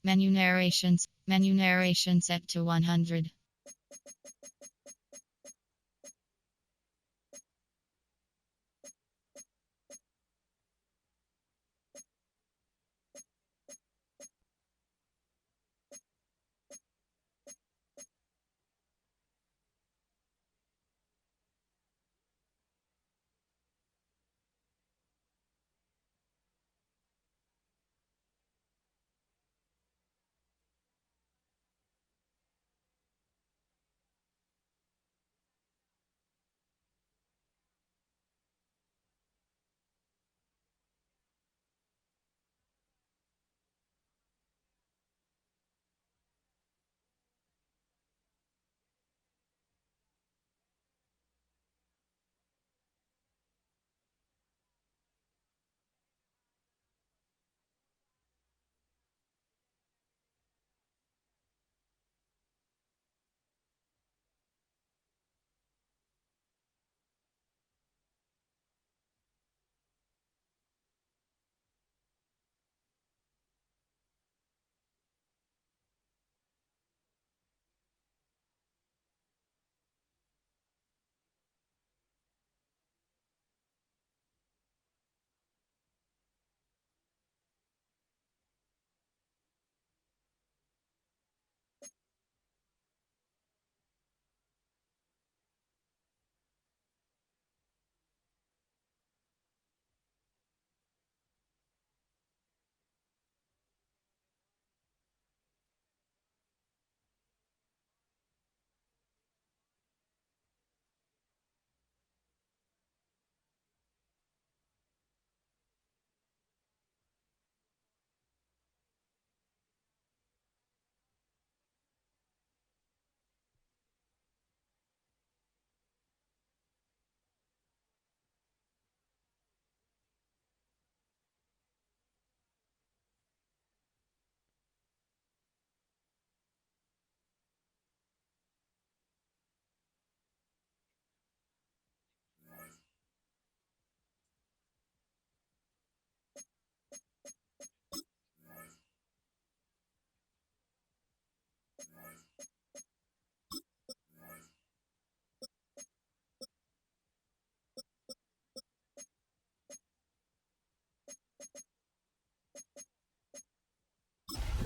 Menu narrations. Menu narration set to 100.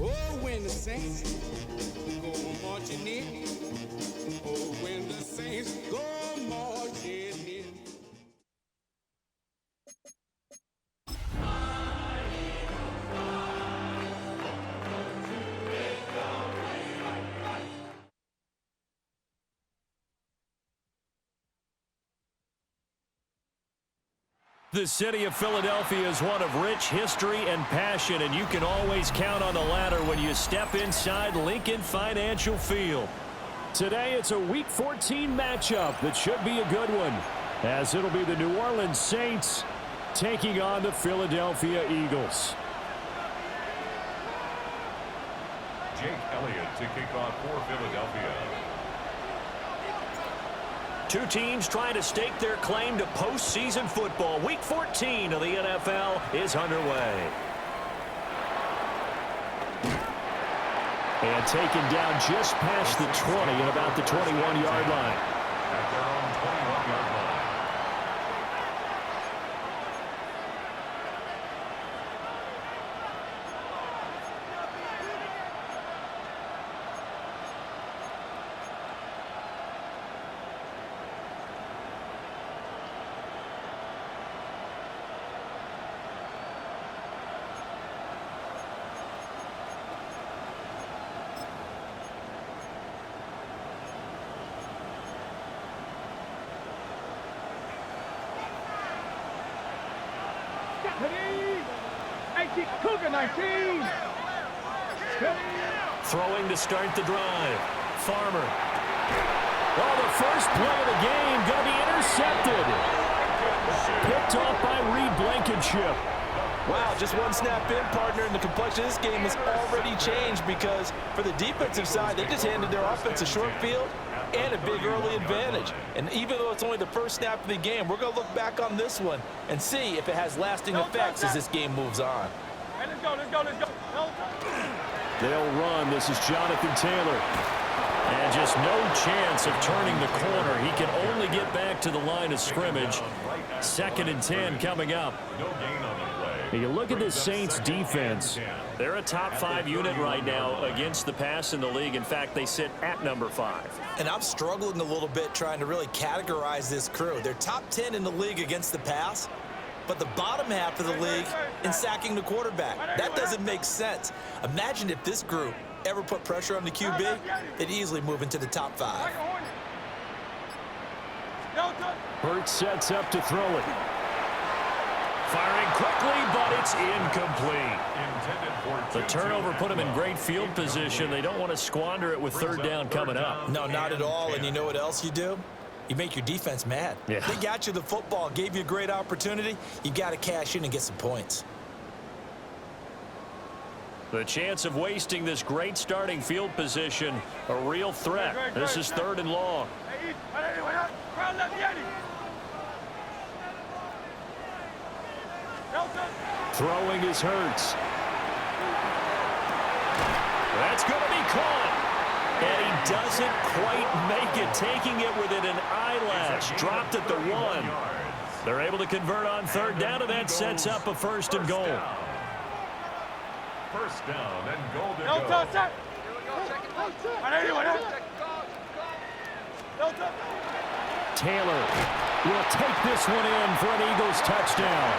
Oh, when the saints go marching in. Oh, when the saints go marching in. The city of Philadelphia is one of rich history and passion, and you can always count on the latter when you step inside Lincoln Financial Field. Today, it's a Week 14 matchup that should be a good one, as it'll be the New Orleans Saints taking on the Philadelphia Eagles. Jake Elliott to kick off for Philadelphia. Two teams trying to stake their claim to postseason football. Week 14 of the NFL is underway. And taken down just past the 20 and about the 21-yard line. At their own 21-yard line. Throwing to start the drive. Farmer. Well, the first play of the game going to be intercepted. Picked off by Reed Blankenship. Wow, just one snap in, partner, and the complexion of this game has already changed because for the defensive side, they just handed their offense a short field and a big early advantage. And even though it's only the first snap of the game, we're going to look back on this one and see if it has lasting effects as this game moves on. Hey, let's go, let's go, let's go. They'll run. This is Jonathan Taylor. And just no chance of turning the corner. He can only get back to the line of scrimmage. 2nd and 10 coming up. No gain on the play. You look at this Saints defense. They're a top 5 unit right now against the pass in the league. In fact, they sit at number 5. And I'm struggling a little bit trying to really categorize this crew. They're top 10 in the league against the pass, but the bottom half of the league in sacking the quarterback. That doesn't make sense. Imagine if this group ever put pressure on the QB, they'd easily move into the top 5. Hurts sets up to throw it. Firing quickly, but it's incomplete. The turnover put them in great field position. They don't want to squander it with 3rd down coming up. No, not at all. And you know what else you do? You make your defense mad. Yeah. They got you the football, gave you a great opportunity. You got to cash in and get some points. The chance of wasting this great starting field position, a real threat. This is 3rd and long. Throwing is Hurts. That's going to be caught. And he doesn't quite make it, taking it within an eyelash. Dropped at the 1. They're able to convert on 3rd down, and that sets up a 1st and goal. First down and goal to go. Taylor will take this one in for an Eagles touchdown.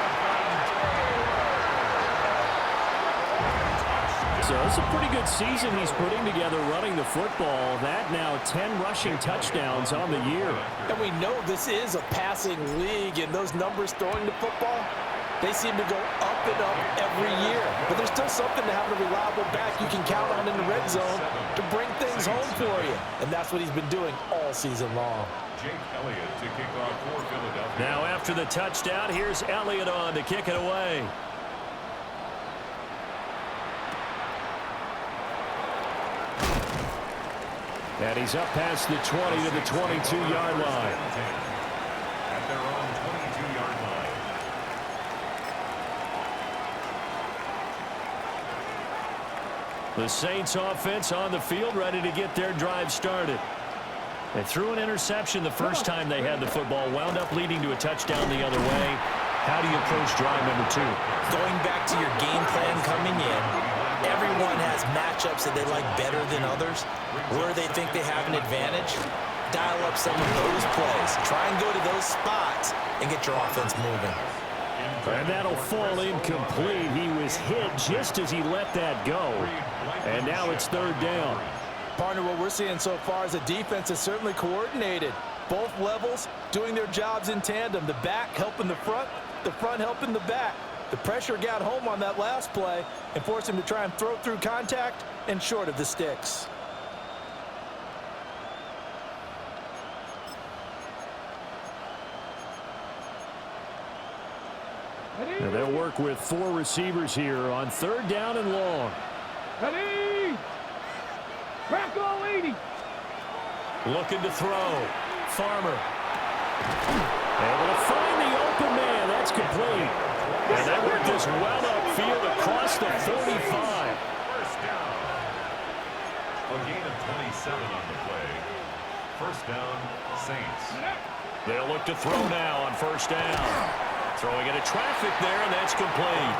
So it's a pretty good season he's putting together running the football. That now 10 rushing touchdowns on the year. And we know this is a passing league, and those numbers throwing the football, they seem to go up and up every year. But there's still something to having a reliable back you can count on in the red zone to bring things home for you. And that's what he's been doing all season long. Jake Elliott to kick off for Philadelphia. Now after the touchdown, here's Elliott on to kick it away. And he's up past the 20 to the 22-yard line. At their own 22-yard line. The Saints offense on the field, ready to get their drive started. They threw an interception the first time they had the football, wound up leading to a touchdown the other way. How do you approach drive number 2? Going back to your game plan coming in, everyone has matchups that they like better than others, where they think they have an advantage. Dial up some of those plays. Try and go to those spots and get your offense moving. And that'll fall incomplete. He was hit just as he let that go. And now it's 3rd down. Partner, what we're seeing so far is the defense is certainly coordinated. Both levels doing their jobs in tandem. The back helping the front helping the back. The pressure got home on that last play and forced him to try and throw through contact and short of the sticks. And they'll work with 4 receivers here on 3rd down and long. Ready? Crack all 80. Looking to throw. Farmer. Able to find the open man. That's complete. And that worked this well upfield across the 45. First down. A gain of 27 on the play. First down, Saints. They'll look to throw now on 1st down. Throwing into traffic there, and that's complete.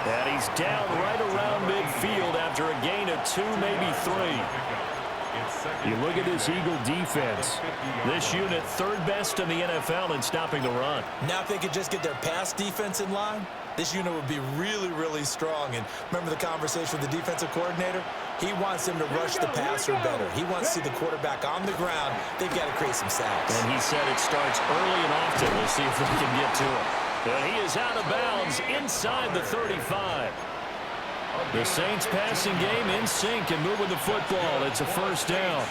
And he's down right around midfield after a gain of 2, maybe 3. You look at this Eagle defense. This unit 3rd best in the NFL in stopping the run. Now if they could just get their pass defense in line, this unit would be really, really strong. And remember the conversation with the defensive coordinator? He wants them to rush the passer better. He wants to see the quarterback on the ground. They've got to create some sacks. And he said it starts early and often. We'll see if they can get to him. And he is out of bounds inside the 35. The Saints passing game in sync and moving the football. It's a 1st down.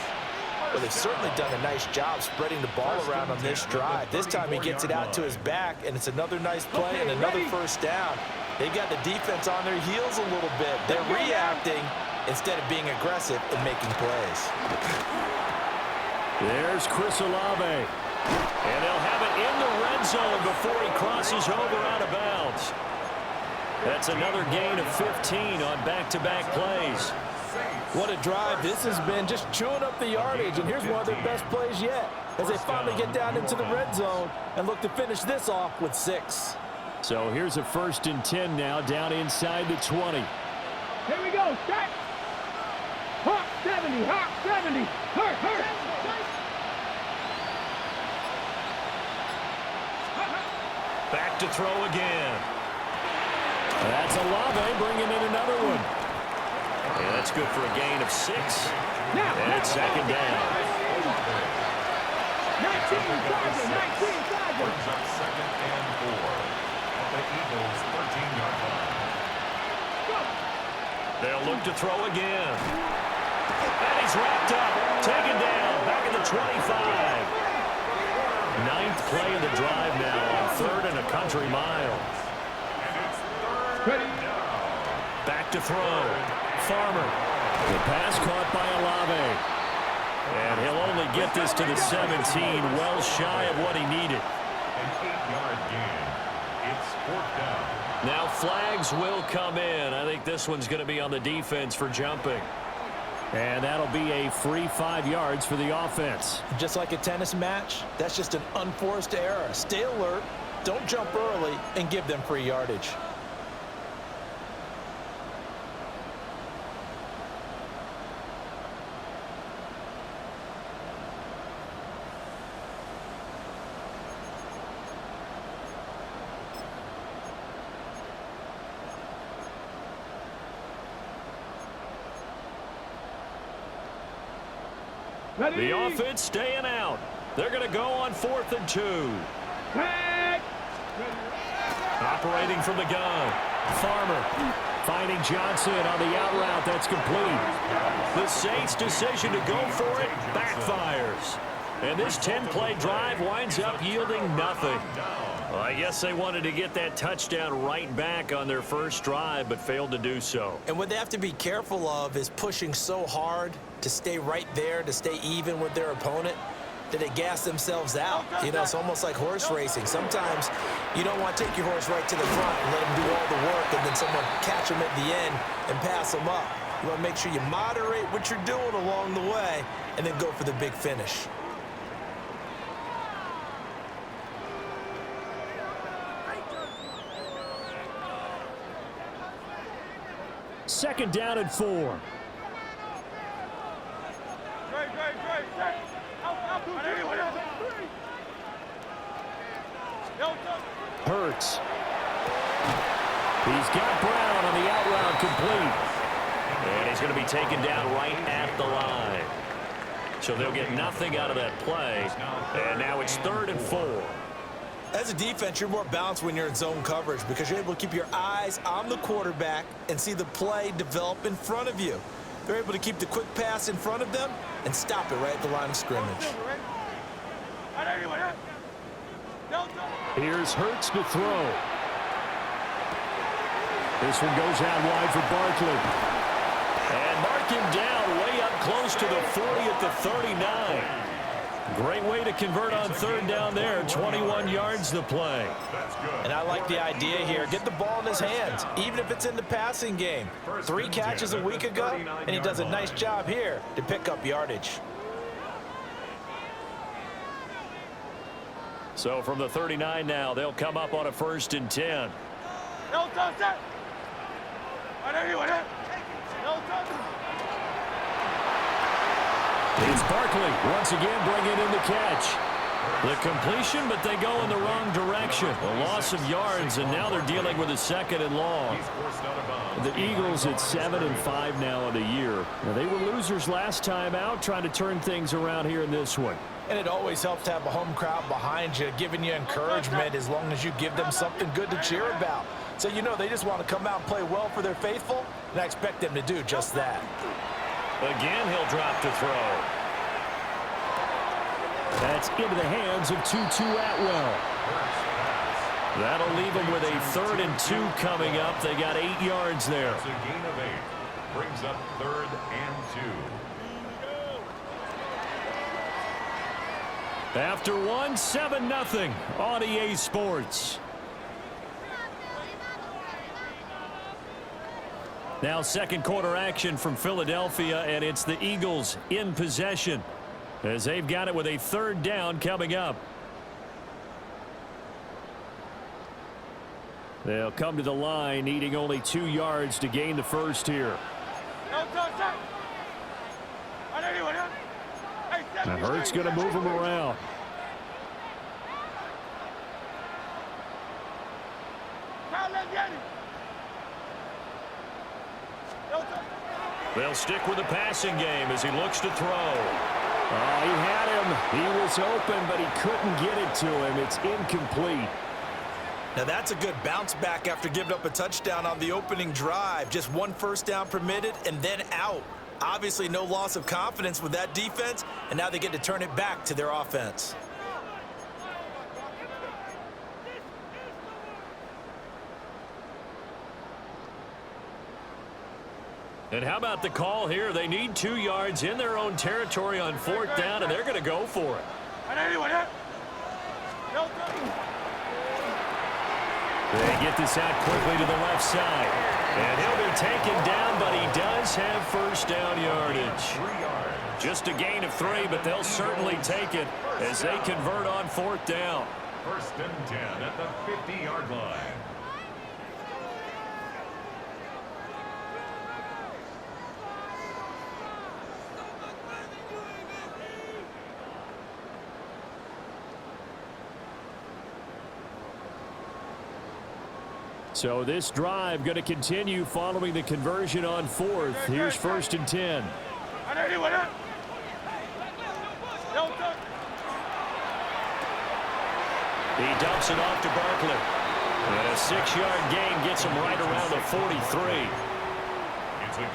Well, they've certainly done a nice job spreading the ball around on this drive. This time he gets it out to his back, and it's another nice play and another first down. They got the defense on their heels a little bit. They're reacting instead of being aggressive and making plays. There's Chris Olave. And they'll have it in the red zone before he crosses over out of bounds. That's another gain of 15 on back-to-back plays. What a drive this has been, just chewing up the yardage, and here's one of their best plays yet as they finally get down into the red zone and look to finish this off with 6. So here's a 1st and 10 now, down inside the 20. Here we go, set. Hawk 70, Hawk 70. Hurt. Back to throw again. That's Olave bringing in another one. And that's good for a gain of 6. And it's 2nd down. 19 Sergeant. Brings up 2nd and 4 at the Eagles' 13-yard line. They'll look to throw again. And he's wrapped up. Taken down. Back at the 25. 9th play of the drive now on 3rd and a country mile. Back to throw. Farmer. The pass caught by Olave. And he'll only get this to the 17, well shy of what he needed. An 8-yard gain. It's 4th down. Now flags will come in. I think this one's going to be on the defense for jumping. And that'll be a free 5 yards for the offense. Just like a tennis match, that's just an unforced error. Stay alert, don't jump early, and give them free yardage. The offense staying out. They're going to go on 4th and 2. Operating from the gun. Farmer finding Johnson on the out route. That's complete. The Saints' decision to go for it backfires. And this 10-play drive winds up yielding nothing. Well, I guess they wanted to get that touchdown right back on their first drive, but failed to do so. And what they have to be careful of is pushing so hard to stay right there, to stay even with their opponent, that they gas themselves out. You know, it's almost like horse racing. Sometimes you don't want to take your horse right to the front and let him do all the work and then someone catch him at the end and pass him up. You want to make sure you moderate what you're doing along the way and then go for the big finish. Second down and 4. Hurts. He's got Brown on the out route complete. And he's going to be taken down right at the line. So they'll get nothing out of that play. And now it's 3rd and 4. As a defense, you're more balanced when you're in zone coverage because you're able to keep your eyes on the quarterback and see the play develop in front of you. They're able to keep the quick pass in front of them and stop it right at the line of scrimmage. Here's Hurts to throw. This one goes out wide for Barkley. And mark him down way up close to the 40 at the 39. Great way to convert on 3rd down there. 21 yards to play. And I like the idea here. Get the ball in his hands, even if it's in the passing game. 3 catches a week ago, and he does a nice job here to pick up yardage. So from the 39 now, they'll come up on a 1st and 10. It's Barkley once again bringing in the catch. The completion, but they go in the wrong direction. A loss of yards, and now they're dealing with a 2nd and long. The Eagles at 7-5 now in the year. Now, they were losers last time out, trying to turn things around here in this one. And it always helps to have a home crowd behind you, giving you encouragement as long as you give them something good to cheer about. So, you know, they just want to come out and play well for their faithful, and I expect them to do just that. Again, he'll drop to throw. That's into the hands of Tutu Atwell. That'll leave them with a 3rd and 2 coming up. They got 8 yards there. It's a gain of 8. Brings up 3rd and 2. After 1, 7-0 on EA Sports. Now second quarter action from Philadelphia, and it's the Eagles in possession as they've got it with a 3rd down coming up. They'll come to the line needing only 2 yards to gain the first here. Now Hurts going to move him around. They'll stick with the passing game as he looks to throw. He had him. He was open, but he couldn't get it to him. It's incomplete. Now that's a good bounce back after giving up a touchdown on the opening drive. Just 1 first down permitted and then out. Obviously no loss of confidence with that defense, and now they get to turn it back to their offense. And how about the call here? They need 2 yards in their own territory on 4th down, and they're going to go for it. They get this out quickly to the left side. And he'll be taken down, but he does have first down yardage. Just a gain of 3, but they'll certainly take it as they convert on 4th down. 1st and 10 at the 50-yard line. So this drive going to continue following the conversion on 4th. Here's 1st and 10. He dumps it off to Barkley. And a 6-yard gain gets him right around the 43.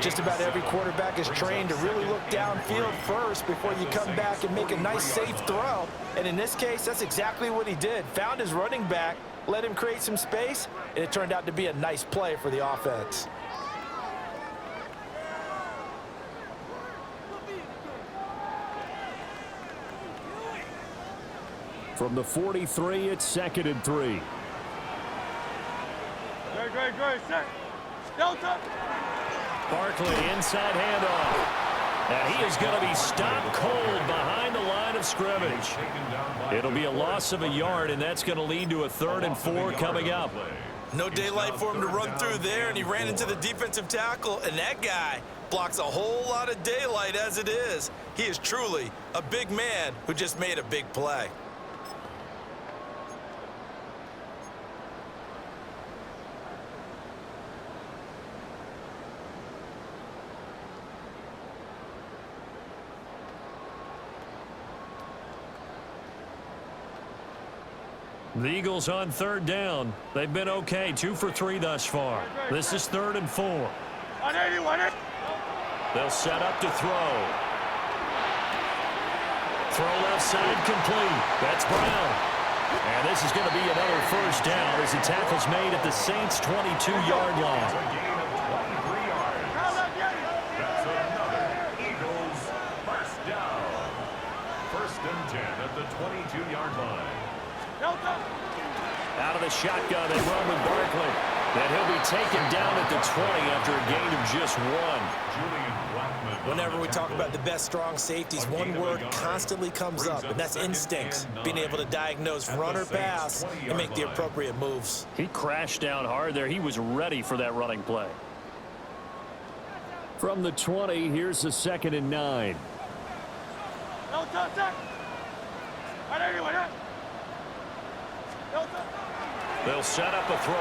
Just about every quarterback is trained to really look downfield first before you come back and make a nice safe throw. And in this case, that's exactly what he did. Found his running back, let him create some space, and it turned out to be a nice play for the offense. From the 43, it's 2nd and 3. Great, set. Delta. Barkley inside handoff. And he is going to be stopped cold behind the line of scrimmage. It'll be a loss of a yard, and that's going to lead to a 3rd and 4 coming up. No daylight for him to run through there, and he ran into the defensive tackle, and that guy blocks a whole lot of daylight as it is. He is truly a big man who just made a big play. The Eagles on 3rd down. They've been okay, 2 for 3 thus far. This is 3rd and 4. They'll set up to throw. Throw left side complete. That's Brown. And this is going to be another first down as the tackle's made at the Saints' 22-yard line. A gain of 23 yards. That's another Eagles first down. 1st and 10 at the 22-yard line. Out of the shotgun, they run with Barkley. And he'll be taken down at the 20 after a gain of just 1. Whenever we talk about the best strong safeties, one word constantly comes up, and that's instincts. Being able to diagnose run or pass and make the appropriate moves. He crashed down hard there. He was ready for that running play. From the 20, here's the 2nd and 9. They'll set up a throw.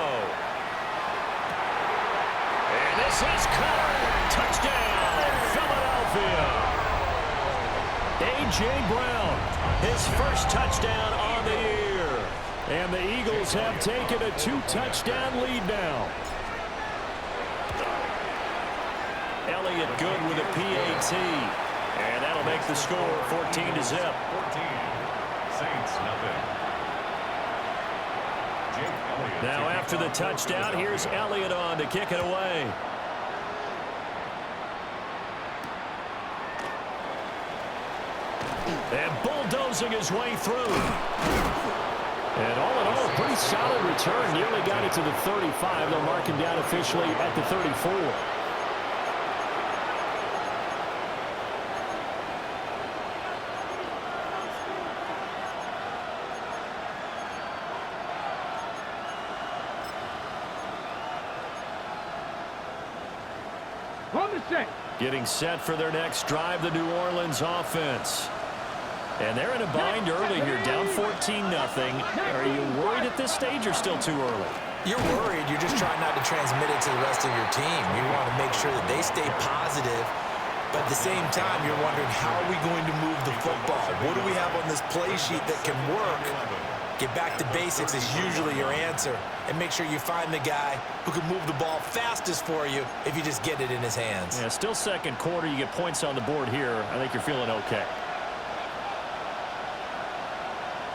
And this is caught. Touchdown, Philadelphia. A.J. Brown, his first touchdown on the year. And the Eagles have taken a 2-touchdown lead now. Elliott good with a PAT. And that'll make the score 14-0. Now after the touchdown, here's Elliott on to kick it away. And bulldozing his way through. And all in all, pretty solid return. Nearly got it to the 35. They'll mark him down officially at the 34. On the set. Getting set for their next drive, the New Orleans offense. And they're in a bind early here, down 14-0. Are you worried at this stage or still too early? You're worried. You're just trying not to transmit it to the rest of your team. You want to make sure that they stay positive. But at the same time, you're wondering, how are we going to move the football? What do we have on this play sheet that can work? Get back to basics is usually your answer. And make sure you find the guy who can move the ball fastest for you if you just get it in his hands. Yeah, still second quarter. You get points on the board here. I think you're feeling okay.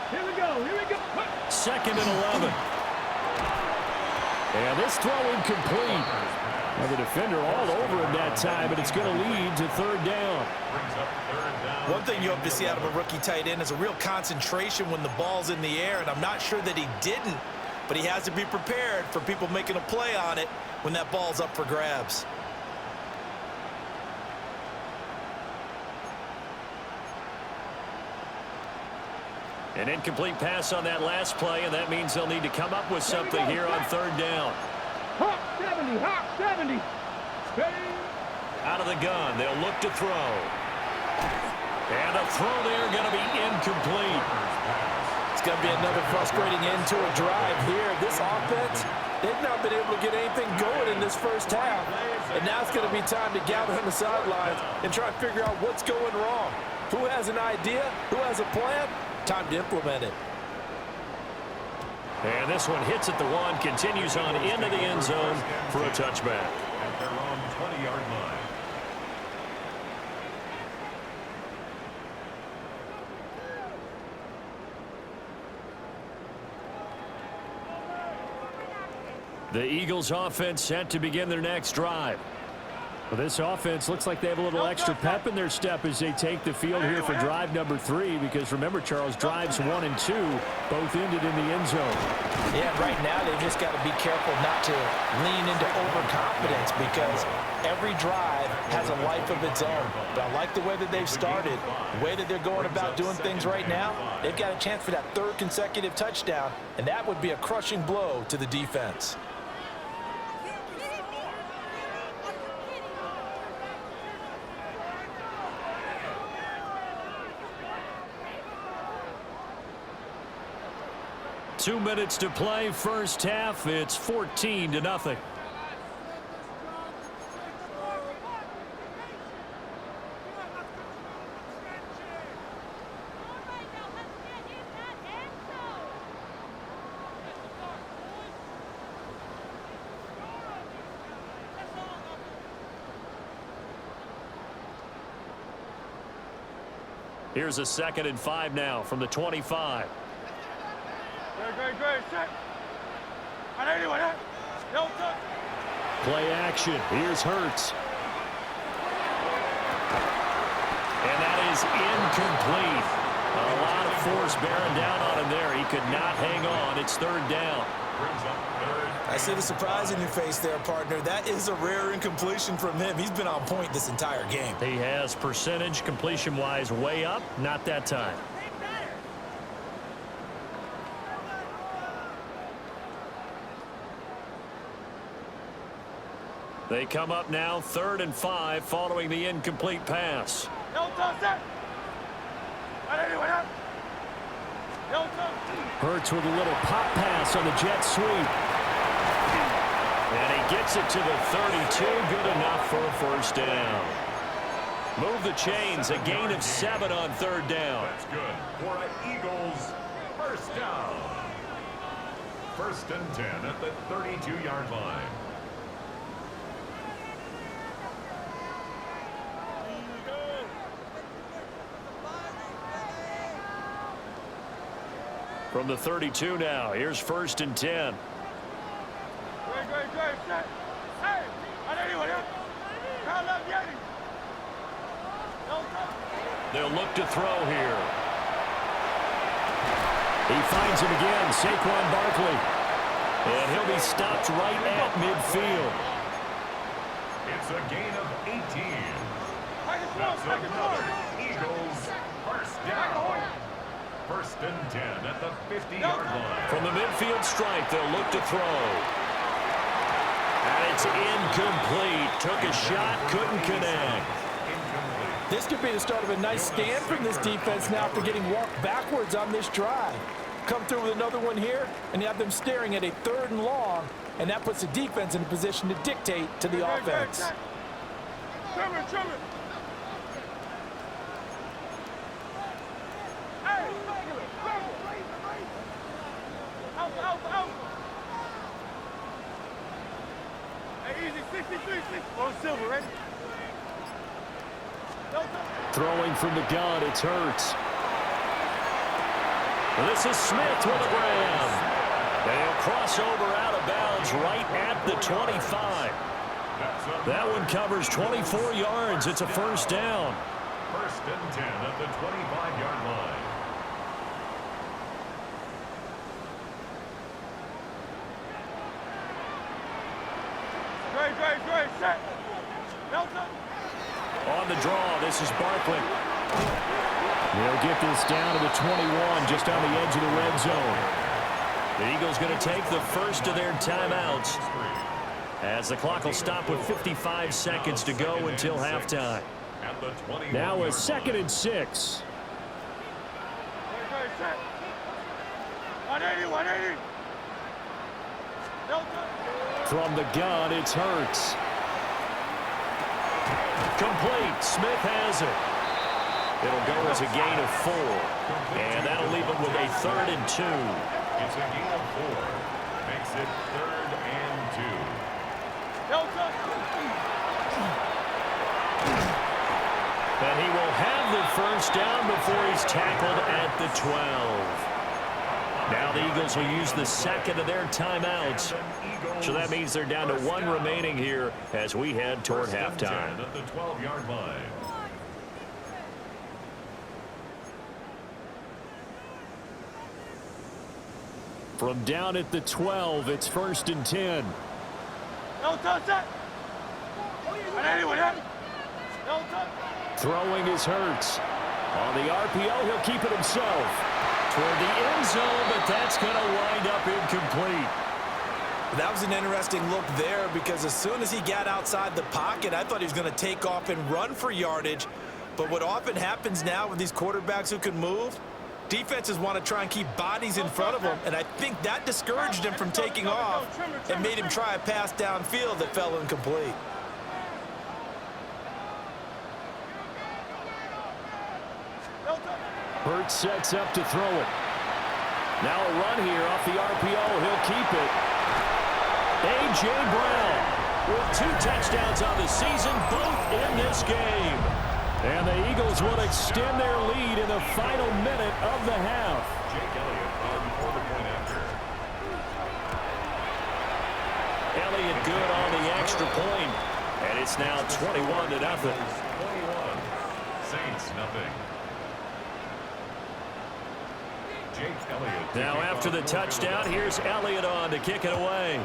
Here we go. Here we go. Second and 11. And this throw incomplete. Well, the defender all over him that time, but it's going to lead to third down. One thing you hope to see out of a rookie tight end is a real concentration when the ball's in the air, and I'm not sure that he didn't, but he has to be prepared for people making a play on it when that ball's up for grabs. An incomplete pass on that last play, and that means they'll need to come up with something here on third down. Hawk 70, Hawk 70. Out of the gun, they'll look to throw. And a throw there going to be incomplete. It's going to be another frustrating end to a drive here. This offense, they've not been able to get anything going in this first half. And now it's going to be time to gather on the sidelines and try to figure out what's going wrong. Who has an idea? Who has a plan? Time to implement it. And this one hits at the one, continues on into the end zone for a touchback. At their own 20-yard line. The Eagles offense set to begin their next drive. Well, this offense looks like they have a little extra pep in their step as they take the field here for drive number 3, because remember, Charles, drives 1 and 2 both ended in the end zone. Yeah, right now they've just got to be careful not to lean into overconfidence, because every drive has a life of its own. But I like the way that they've started, the way that they're going about doing things right now. They've got a chance for that 3rd consecutive touchdown, and that would be a crushing blow to the defense. Two minutes to play, first half. It's 14-0. Here's a 2nd and 5 now from the 25. Great. Set. Play action. Here's Hurts. And that is incomplete. A lot of force bearing down on him there. He could not hang on. It's 3rd down. I see the surprise in your face there, partner. That is a rare incompletion from him. He's been on point this entire game. He has percentage completion-wise way up. Not that time. They come up now 3rd and 5 following the incomplete pass. Hurts with a little pop pass on the jet sweep. And he gets it to the 32. Good enough for a 1st down. Move the chains. A gain of 7 on 3rd down. That's good for an Eagles 1st down. 1st and 10 at the 32-yard line. From the 32 now, here's 1st and 10. They'll look to throw here. He finds him again, Saquon Barkley. And he'll be stopped right at midfield. It's a gain of 18. That's another Eagles first down. First and 10 at the 50-yard line. From the midfield stripe, they'll look to throw. And it's incomplete. Took a shot, couldn't connect. This could be the start of a nice stand from this defense now after getting walked backwards on this drive. Come through with another one here, and you have them staring at a 3rd and long, and that puts the defense in a position to dictate to the offense. Throwing from the gun, it's Hurts. This is Smith with a grab. They'll cross over out of bounds right at the 25. That one covers 24 yards. It's a first down. First and 10 at the 25-yard line. On the draw, this is Barkley. They'll get this down to the 21, just on the edge of the red zone. The Eagles going to take the first of their timeouts, as the clock will stop with 55 seconds to go until halftime. Now a 2nd and 6. 180. From the gun, it's Hurts. Complete. Smith has it. It'll go as a gain of 4. And that'll leave them with a 3rd and 2. It's a gain of 4. Makes it 3rd and 2. And he will have the first down before he's tackled at the 12. Now the Eagles will use the 2nd of their timeouts. So that means they're down to 1 remaining here as we head toward halftime. At the 12-yard line. From down at the 12, it's 1st and 10. Throwing is Hurts. On the RPO, he'll keep it himself. Toward the end zone, but that's going to wind up incomplete. That was an interesting look there, because as soon as he got outside the pocket, I thought he was going to take off and run for yardage. But what often happens now with these quarterbacks who can move, defenses want to try and keep bodies in front of them, and I think that discouraged him from taking off and made him try a pass downfield that fell incomplete. Hurts sets up to throw it. Now a run here off the RPO. He'll keep it. A.J. Brown with 2 touchdowns on the season, both in this game. And the Eagles will extend their lead in the final minute of the half. Jake Elliott for the point after. Elliott good on the extra point. And it's now 21-0. 21. Saints nothing. Jake Elliott. Now after the touchdown, here's Elliott on to kick it away.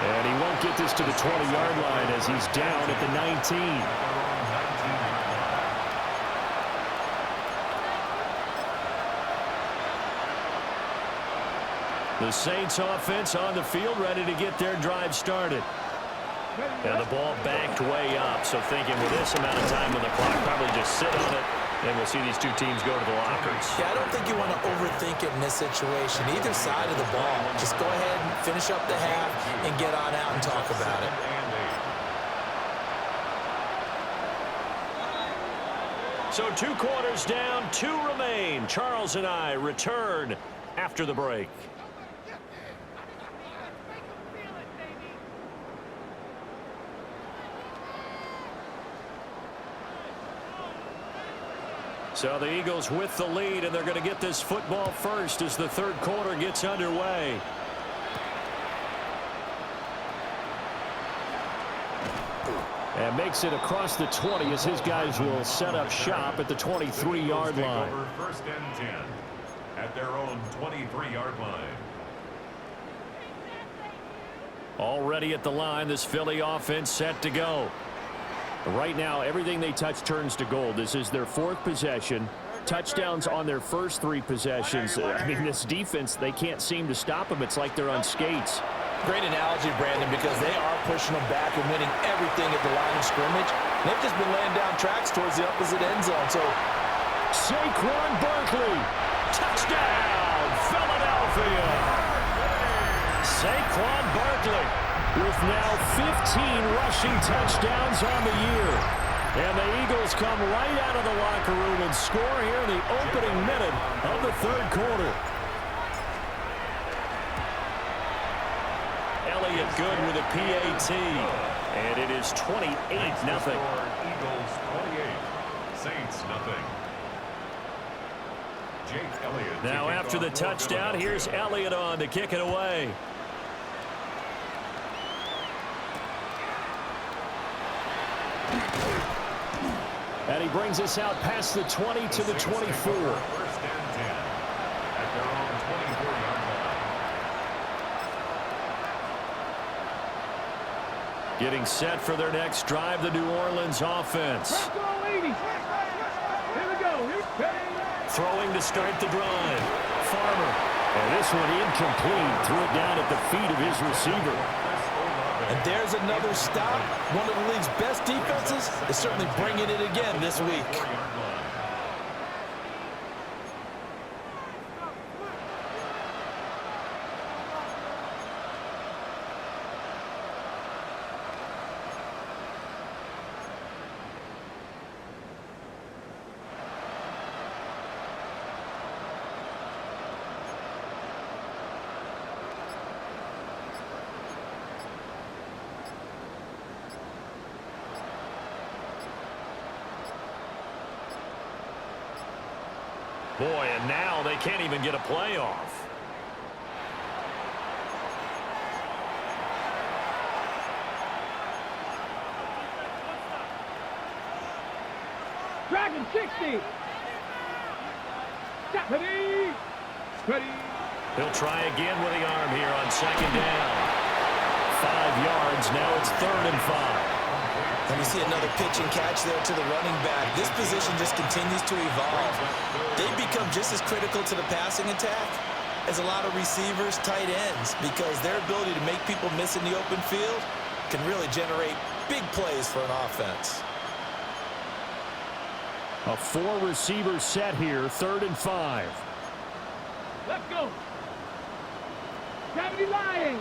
And he won't get this to the 20-yard line as he's down at the 19. The Saints offense on the field, ready to get their drive started. And the ball backed way up, so thinking with this amount of time on the clock, probably just sit on it, and we'll see these two teams go to the lockers. Yeah, I don't think you want to overthink it in this situation. Either side of the ball, just go ahead and finish up the half and get on out and talk about it. So 2 quarters down, 2 remain. Charles and I return after the break. So the Eagles with the lead, and they're going to get this football first as the third quarter gets underway. And makes it across the 20 as his guys will set up shop at the 23-yard line. First and 10 at their own 23-yard line. Already at the line, this Philly offense set to go. Right now, everything they touch turns to gold. This is their fourth possession. Touchdowns on their first three possessions. I mean, this defense, they can't seem to stop them. It's like they're on skates. Great analogy, Brandon, because they are pushing them back and winning everything at the line of scrimmage. And they've just been laying down tracks towards the opposite end zone. So Saquon Barkley, touchdown, Philadelphia. Saquon Barkley with now 15 rushing touchdowns on the year. And the Eagles come right out of the locker room and score here in the opening minute of the third quarter. Elliott good with a PAT. And it is 28-0. Eagles 28, Saints nothing. Jake Elliott. Now after the touchdown, here's Elliott on to kick it away. And he brings us out past the 20 to the 24. First and 10 at their own 24-yard line. Getting set for their next drive, the New Orleans offense. Here we go. Throwing to start the drive. Farmer. And this one incomplete. Threw it down at the feet of his receiver. and there's another stop. One of the league's best defenses is certainly bringing it again this week. Boy, and now they can't even get a playoff. Dragon 60. Stop. Ready. Ready. He'll try again with the arm here on second down. 5 yards. Now it's 3rd and 5. And we see another pitch and catch there to the running back. This position just continues to evolve. They've become just as critical to the passing attack as a lot of receivers, tight ends, because their ability to make people miss in the open field can really generate big plays for an offense. A 4-receiver set here, 3rd and 5. Let's go. Gravity lying.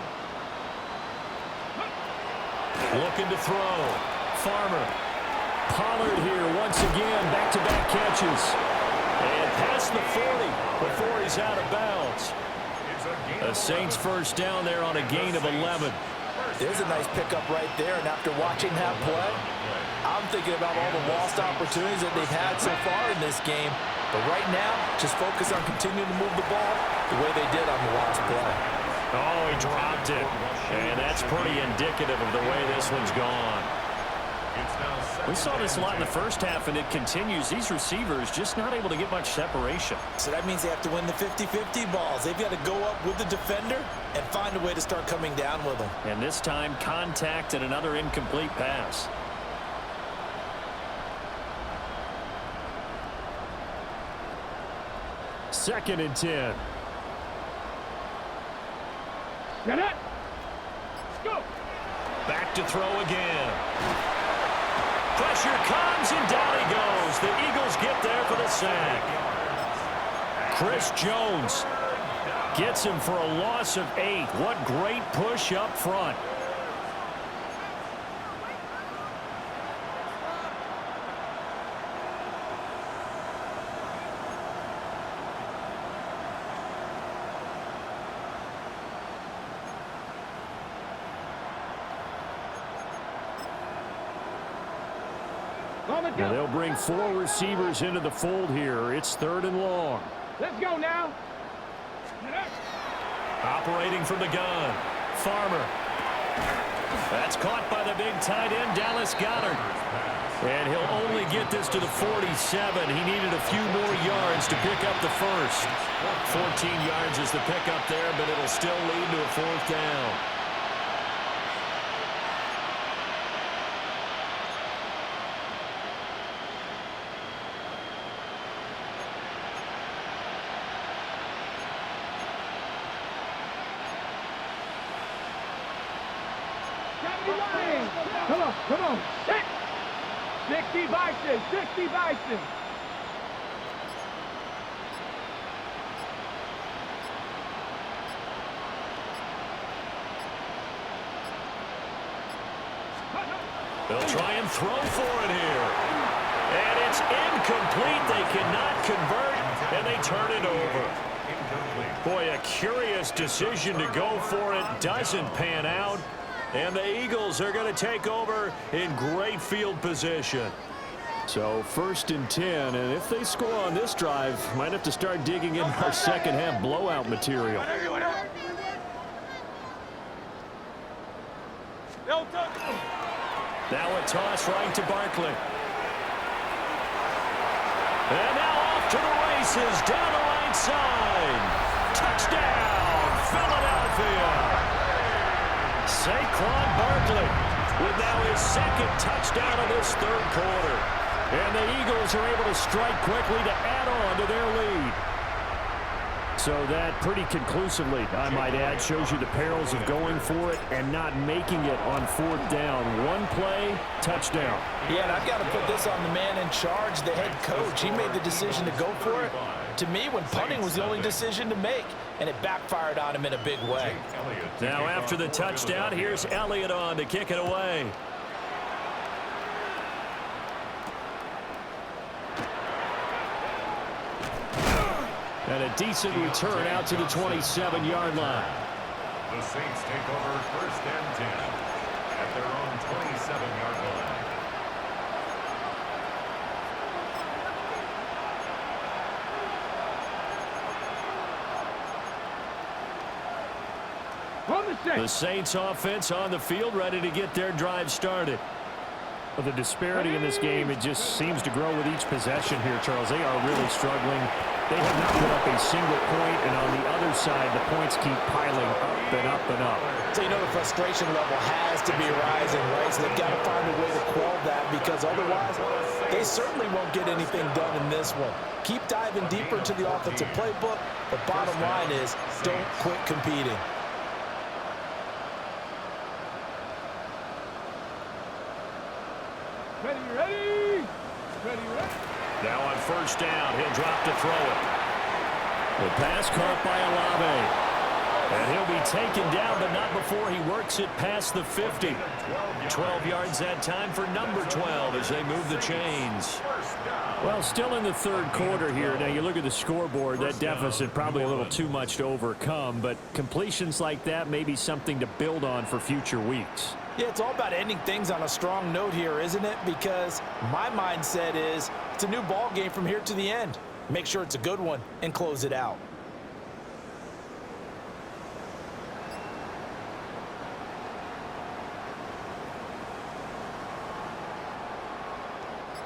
Looking to throw. Farmer. Pollard here once again, back-to-back catches. And past the 40 before he's out of bounds. The Saints first down there on a gain of 11. There's a nice pickup right there, and after watching that play, I'm thinking about all the lost opportunities that they've had so far in this game. But right now, just focus on continuing to move the ball the way they did on the last play. Oh, he dropped it. And that's pretty indicative of the way this one's gone. We saw this a lot in the first half, and it continues. These receivers just not able to get much separation. So that means they have to win the 50-50 balls. They've got to go up with the defender and find a way to start coming down with them. And this time, contact and another incomplete pass. Second and 10. Get it. Let's go. Back to throw again. Pressure comes, and down he goes. The Eagles get there for the sack. Chris Jones gets him for a loss of 8. What great push up front. And they'll bring 4 receivers into the fold here. It's 3rd and long. Let's go now. Operating from the gun. Farmer. That's caught by the big tight end, Dallas Goedert. And he'll only get this to the 47. He needed a few more yards to pick up the first. 14 yards is the pickup there, but it'll still lead to a 4th down. Come on. 60 Bison, 60 Bison. They'll try and throw for it here. And it's incomplete. They cannot convert, and they turn it over. Boy, a curious decision to go for it. Doesn't pan out. And the Eagles are going to take over in great field position. So 1st and 10, and if they score on this drive, might have to start digging in our second half blowout material. Now a toss right to Barkley. And now off to the races down the right side. Touchdown, Philadelphia. Saquon Barkley with now his 2nd touchdown of this 3rd quarter. And the Eagles are able to strike quickly to add on to their lead. So that pretty conclusively, I might add, shows you the perils of going for it and not making it on 4th down. One play, touchdown. Yeah, and I've got to put this on the man in charge, the head coach. He made the decision to go for it. To me, when punting was the only decision to make, and it backfired on him in a big way. Now after the touchdown, here's Elliott on to kick it away. And a decent return out to the 27-yard line. The Saints take over 1st and 10 at their own 27-yard line. The Saints offense on the field, ready to get their drive started. Well, the disparity in this game, it just seems to grow with each possession here, Charles. They are really struggling. They have not put up a single point, and on the other side, the points keep piling up and up and up. So you know the frustration level has to be rising, right? So they've got to find a way to quell that, because otherwise they certainly won't get anything done in this one. Keep diving deeper into the offensive playbook. The bottom line is don't quit competing. Ready. Now on 1st down, he'll drop to throw it. The pass caught by Olave. And he'll be taken down, but not before he works it past the 50. 12 yards that time for number 12 as they move the chains. Well, still in the 3rd quarter here. Now, you look at the scoreboard, that deficit probably a little too much to overcome, but completions like that may be something to build on for future weeks. Yeah, it's all about ending things on a strong note here, isn't it? Because my mindset is it's a new ball game from here to the end. Make sure it's a good one and close it out.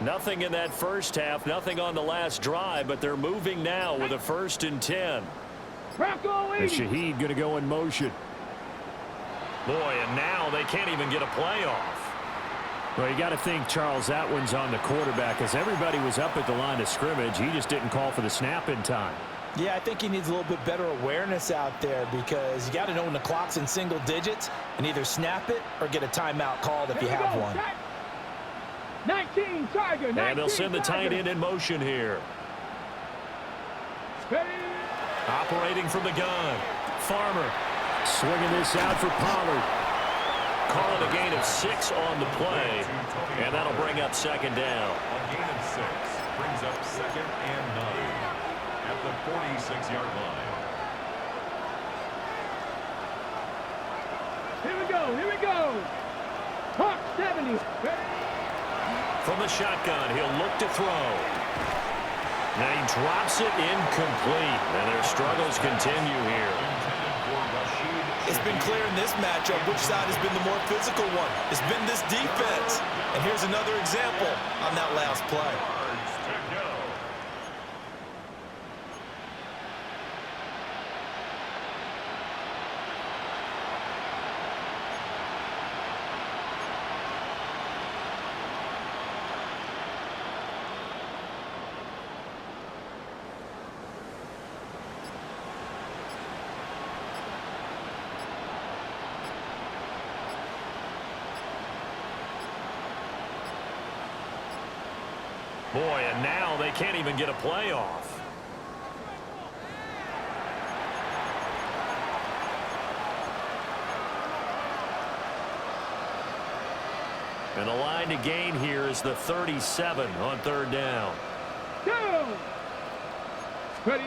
Nothing in that first half, nothing on the last drive, but they're moving now with a 1st and 10. And Shaheed going to go in motion. Boy, and now they can't even get a play off. Well, you got to think, Charles, that one's on the quarterback, as everybody was up at the line of scrimmage. He just didn't call for the snap in time. Yeah, I think he needs a little bit better awareness out there, because you got to know when the clock's in single digits and either snap it or get a timeout called if you have one. 19 Tiger. And they'll send the tight end in motion here. Operating from the gun. Farmer swinging this out for Pollard. Calling a gain of 6 on the play. And that'll bring up 2nd down. A gain of 6 brings up 2nd and 9 at the 46-yard line. Here we go. Hawk 70. From the shotgun, he'll look to throw. And he drops it incomplete. And their struggles continue here. It's been clear in this matchup which side has been the more physical one. It's been this defense. And here's another example on that last play. Boy, and now they can't even get a playoff. And the line to gain here is the 37 on third down. Go! Ready?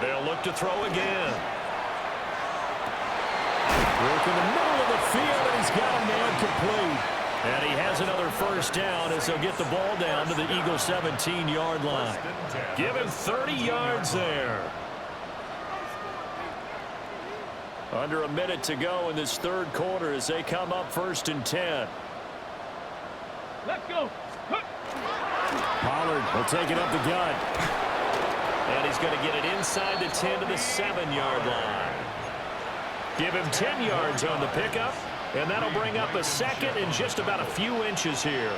They'll look to throw again. Work in the middle of the field, and he's got a man complete. And he has another first down as they'll get the ball down to the Eagles' 17-yard line. Give him 30 yards there. Under a minute to go in this third quarter as they come up 1st and 10. Let's go. Pollard will take it up the gut. And he's going to get it inside the 10 to the 7-yard line. Give him 10 yards on the pickup. And that'll bring up a second and just about a few inches here.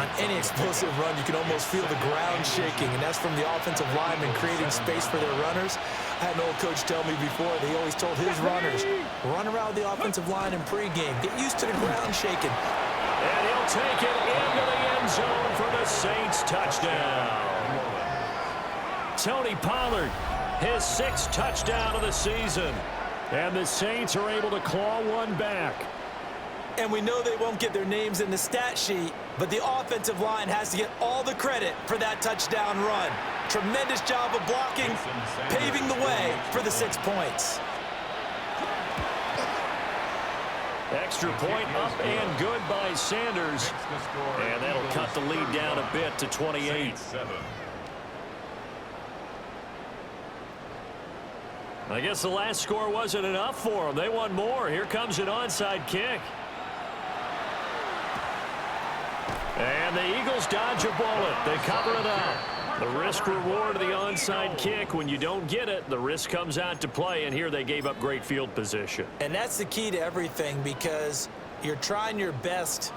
On any explosive run, you can almost feel the ground shaking, and that's from the offensive linemen creating space for their runners. I had an old coach tell me before, he always told his runners, run around the offensive line in pregame. Get used to the ground shaking. And he'll take it into the end zone for the Saints touchdown. Tony Pollard, his 6th touchdown of the season. And the Saints are able to claw one back. And we know they won't get their names in the stat sheet, but the offensive line has to get all the credit for that touchdown run. Tremendous job of blocking, paving the way for the 6 points. Extra point up and good by Sanders. And that'll cut the lead down a bit to 28. I guess the last score wasn't enough for them. They want more. Here comes an onside kick. And the Eagles dodge a bullet. They cover it up. The risk-reward of the onside kick. When you don't get it, the risk comes out to play, and here they gave up great field position. And that's the key to everything, because you're trying your best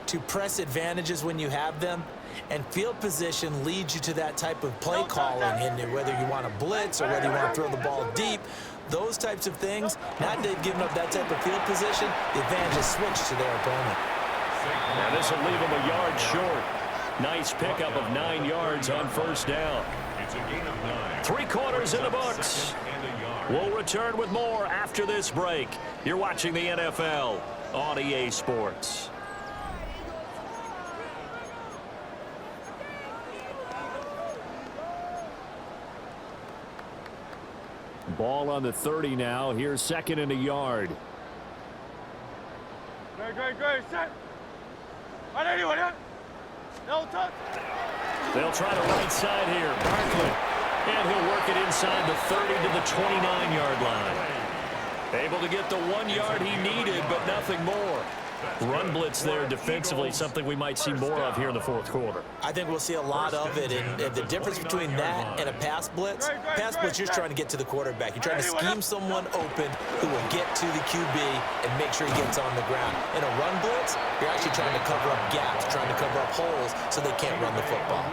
to press advantages when you have them, and field position leads you to that type of play calling, and whether you want to blitz or whether you want to throw the ball deep, those types of things. Now that they've given up that type of field position, the advantage is switched to their opponent. Now this will leave them a yard short. Nice pickup of 9 yards on first down. 3 quarters in the books. We'll return with more after this break. You're watching the NFL on EA Sports. Ball on the 30 now. Here's 2nd and a yard. Great. Set. They'll try the right side here. Barkley. And he'll work it inside the 30 to the 29-yard line. Able to get the 1 yard he needed, but nothing more. Run blitz there defensively, something we might see more of here in the 4th quarter. I think we'll see a lot of it, and the difference between that and a pass blitz, you're just trying to get to the quarterback. You're trying to scheme someone open who will get to the QB and make sure he gets on the ground. In a run blitz, you're actually trying to cover up gaps, trying to cover up holes so they can't run the football.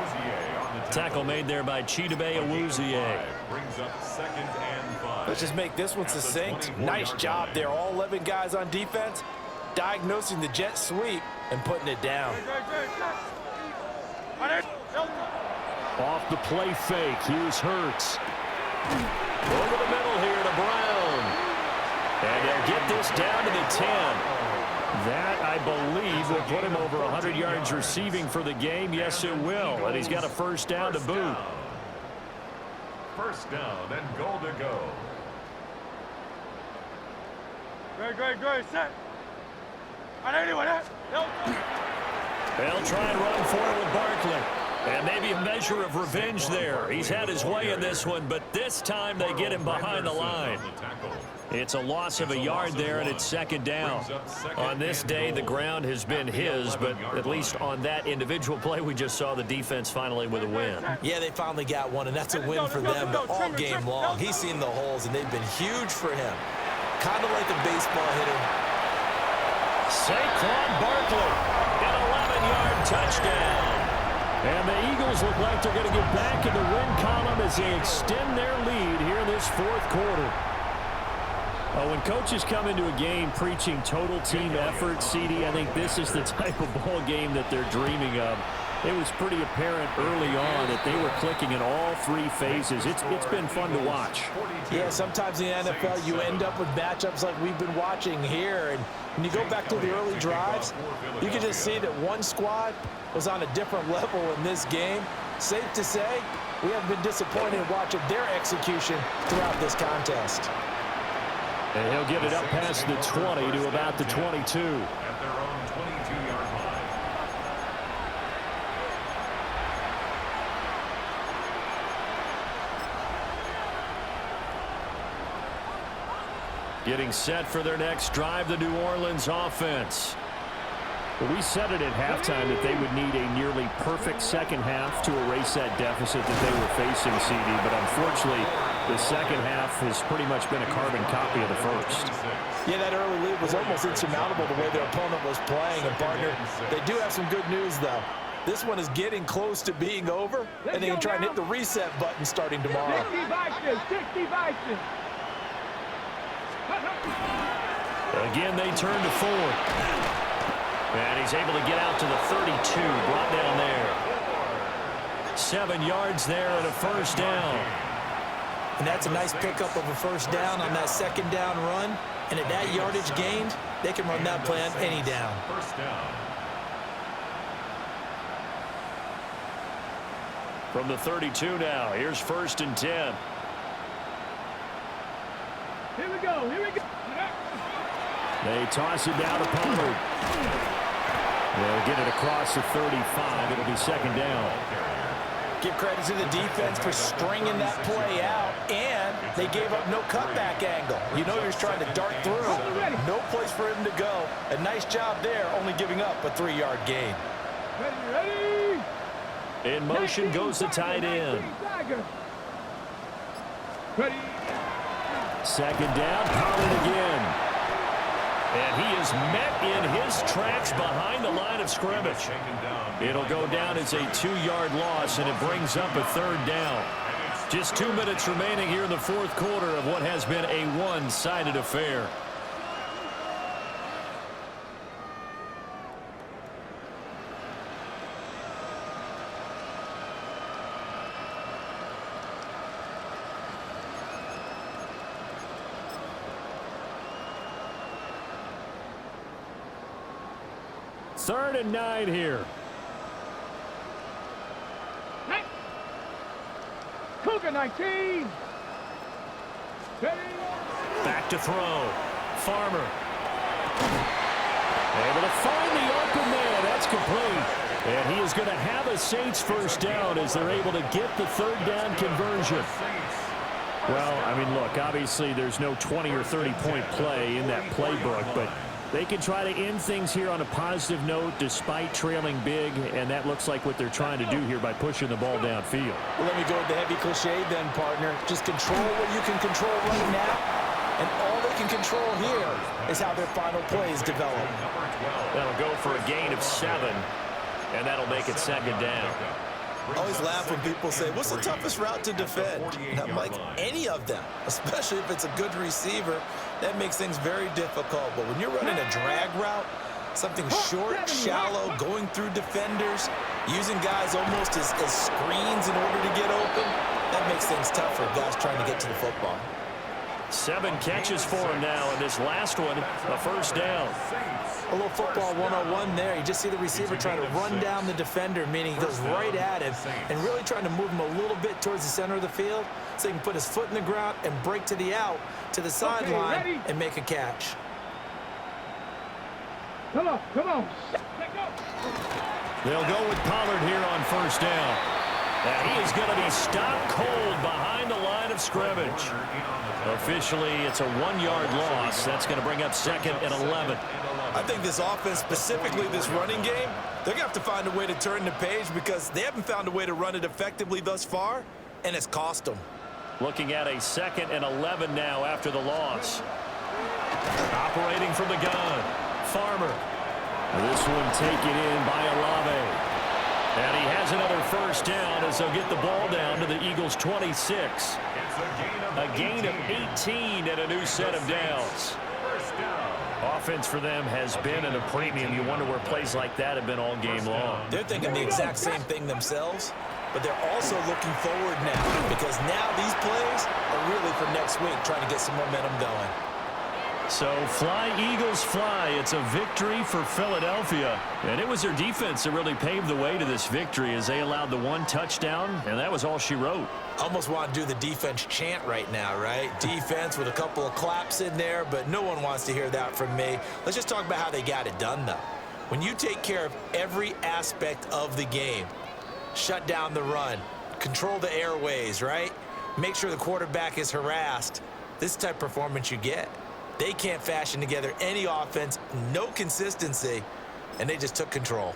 Tackle made there by Chidobe Awuzie. Let's just make this one succinct. Nice job there. All 11 guys on defense diagnosing the jet sweep and putting it down. Off the play fake. Here's Hurts. Over the middle here to Brown. And they'll get this down to the 10. That, I believe, will put him over 100 yards receiving for the game. Yes, it will. And he's got a first down to boot. First down and goal to go. Great. Set. They'll try and run for it with Barkley. And maybe a measure of revenge there. He's had his way in this one, but this time they get him behind the line. It's a loss of a yard there, and it's second down. On this day, the ground has been his, but at least on that individual play, we just saw the defense finally with a win. Yeah, they finally got one, and that's a win for them. But all game long, he's seen the holes, and they've been huge for him. Kind of like a baseball hitter. Saquon Barkley, an 11-yard touchdown. And the Eagles look like they're going to get back in the win column as they extend their lead here in this fourth quarter. When coaches come into a game preaching total team effort, CD, I think this is the type of ball game that they're dreaming of. It was pretty apparent early on that they were clicking in all three phases. It's been fun to watch. Yeah, sometimes in the NFL you end up with matchups like we've been watching here. And when you go back to the early drives, you can just see that one squad was on a different level in this game. Safe to say, we haven't been disappointed in watching their execution throughout this contest. And he'll get it up past the 20 to about the 22. At their own 22-yard line. Getting set for their next drive, the New Orleans offense. Well, we said it at halftime that they would need a nearly perfect second half to erase that deficit that they were facing, CD. But unfortunately, the second half has pretty much been a carbon copy of the first. Yeah, that early lead was almost insurmountable the way their opponent was playing. And, partner, they do have some good news, though. This one is getting close to being over, and they can try and hit the reset button starting tomorrow. 60 Vikings, 60 Vikings. Again, they turn to Ford. And he's able to get out to the 32, brought down there. 7 yards there and a first down. And that's a nice pickup of a first down on that second down run. And at that yardage gained, they can run that play on any down. First down. From the 32 now, here's 1st and 10. Here we go, here we go. They toss it down to Pollard. They'll get it across the 35. It'll be second down. Give credit to the defense for stringing that play out, and they gave up no cutback angle. You know you're trying to dart through. No place for him to go. A nice job there, only giving up a 3-yard gain. Ready. In motion goes the tight end. Ready. Second down, Pollard again. And he is met in his tracks behind the line of scrimmage. It'll go down as a 2-yard loss, and it brings up a 3rd down. Just 2 minutes remaining here in the fourth quarter of what has been a one-sided affair. Third and 9 here. Hey. Cougar 19. Ready. Back to throw. Farmer. Able to find the open man. That's complete. And he is going to have a Saints first down as they're able to get the 3rd down conversion. Well, I mean, look, obviously there's no 20 or 30-point play in that playbook, but they can try to end things here on a positive note despite trailing big, and that looks like what they're trying to do here by pushing the ball downfield. Well, let me go with the heavy cliche then, partner. Just control what you can control right now, and all they can control here is how their final plays develop. That'll go for a gain of 7, and that'll make it second down. I always laugh when people say, what's the toughest route to defend? And I'm like, any of them, especially if it's a good receiver. That makes things very difficult. But when you're running a drag route, something short, shallow, going through defenders, using guys almost as screens in order to get open, that makes things tough for guys trying to get to the football. 7 catches for him now, and this last one, a first down. A little football 101 there. You just see the receiver trying to run down the defender, meaning he goes right at him and really trying to move him a little bit towards the center of the field so he can put his foot in the ground and break to the out, to the sideline, and make a catch. Come on, come on. Let go. They'll go with Pollard here on first down. And he is going to be stopped cold behind the line of scrimmage. Officially, it's a 1-yard loss. That's going to bring up 2nd and 11. I think this offense, specifically this running game, they're going to have to find a way to turn the page because they haven't found a way to run it effectively thus far, and it's cost them. Looking at a 2nd and 11 now after the loss. Operating from the gun, Farmer. This one taken in by Olave. And he has another first down as they'll get the ball down to the Eagles' 26. A gain of 18 and a new set of downs. Offense for them has been at a premium. You wonder where plays like that have been all game long. They're thinking the exact same thing themselves, but they're also looking forward now because now these plays are really for next week, trying to get some momentum going. So fly, Eagles, fly. It's a victory for Philadelphia. And it was their defense that really paved the way to this victory as they allowed the 1 touchdown, and that was all she wrote. Almost want to do the defense chant right now, right? Defense with a couple of claps in there, but no one wants to hear that from me. Let's just talk about how they got it done, though. When you take care of every aspect of the game, shut down the run, control the airways, right? Make sure the quarterback is harassed. This type of performance you get. They can't fashion together any offense, no consistency, and they just took control.